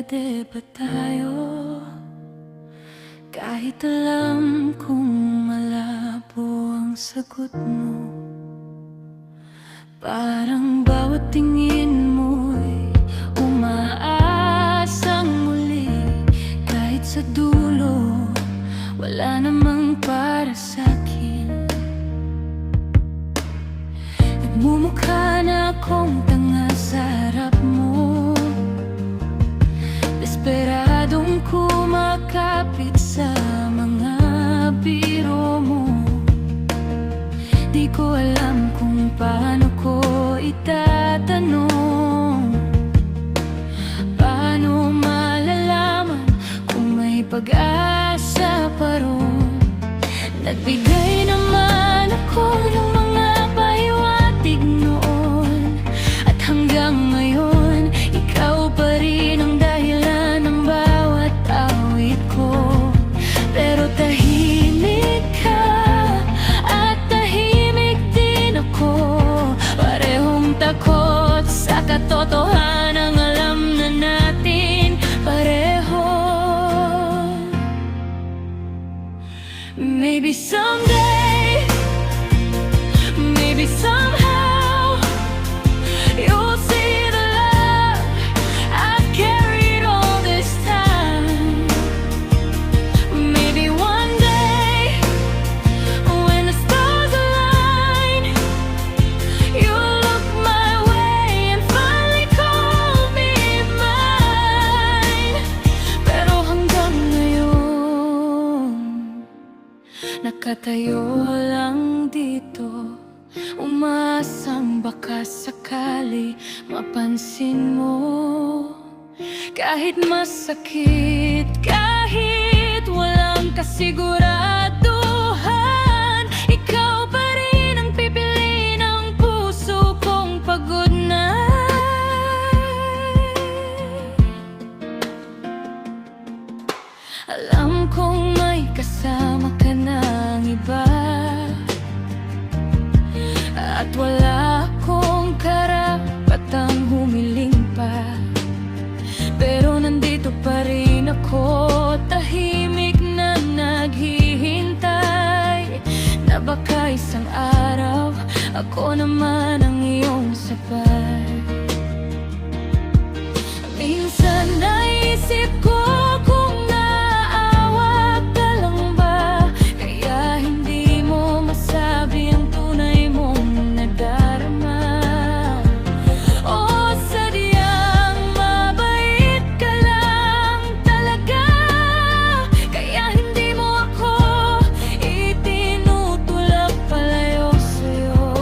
Pwede ba tayo? Kahit alam kong malabo ang sagot mo, parang bawat tingin mo'y umaasang muli. Kahit sa dulo, wala namang para sa'kin. Nagmumukha na akong tanga sa harap mo, desperadong kumakapit sa mga biro mo. Di ko alam kung paano ko itatanong, paano malalaman kung may pag-asa pa ron. Nagbigay naman ako ng mga pahiwatig noon, at hanggang ngayon ikaw pa rin ang dahilan ng bawat awit ko. Pero tahimik ka at tahimik din ako, parehong takot sa katotohanan. Alam na natin pareho. Maybe someday, maybe somehow, you'll see the love I've carried all this time. Maybe one day, when the stars align, you'll look my way and finally call me mine. Pero hanggang ngayon, nakatayo lang dito, umaasang baka sakali mapansin mo. Kahit masakit, kahit walang kasiguraduhan, ikaw pa rin ang pipili ng puso kong pagod na. Alam kong may kasama ka ng iba, at wala akong karapatang humiling pa. Pero nandito pa rin ako, tahimik na naghihintay, na baka isang araw ako naman ang iyong sapat. Minsan naisip ko kung naawa ka lang ba, kaya hindi mo masabi ang tunay mong nadarama. O sadyang mabait ka lang talaga, kaya hindi mo ako itinutulak palayo sa'yo.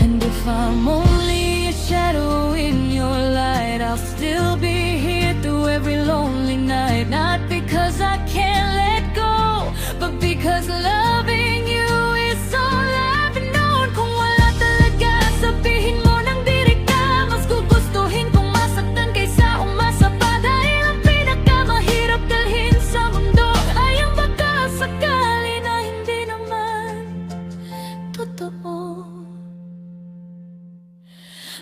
And if I'm only a shadow in your light, I'll still be here through every lonely night. Not because I can't let go, but because loving you is all I've known. Kung wala talaga, sabihin mo nang diri ka. Mas gugustuhin kong masaktan kaysa umasa pa, dahil ang pinakamahirap dalhin sa mundo ay ang baka sakali na hindi naman totoo.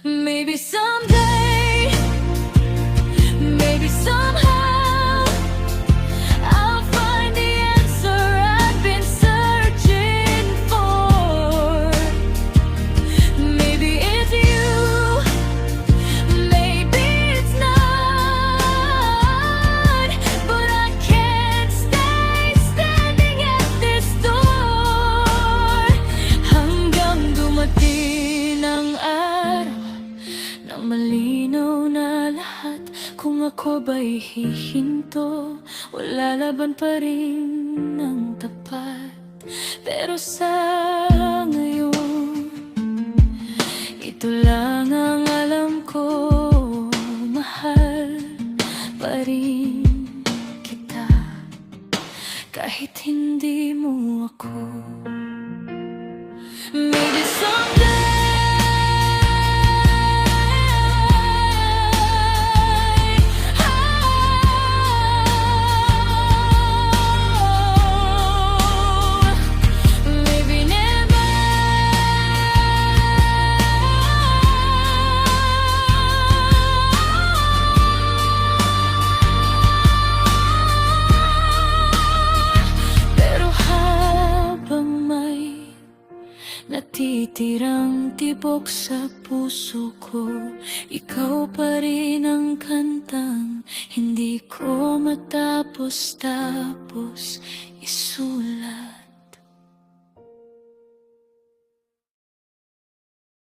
Maybe someday, maybe somehow, I'll find the answer I've been searching for. Maybe it's you, maybe it's not, but I can't stay standing at this door hanggang dumating ang araw nang malinaw na lahat. Kung ako ba'y hihinto, wala laban pa rin ng tapat. Pero sa ngayon, ito lang ang alam ko, mahal pa rin kita, kahit hindi mo ako. Maybe someday, maybe never. natitirang tibok sa puso ko. Ikaw pa rin ang kantang hindi ko matapos-tapos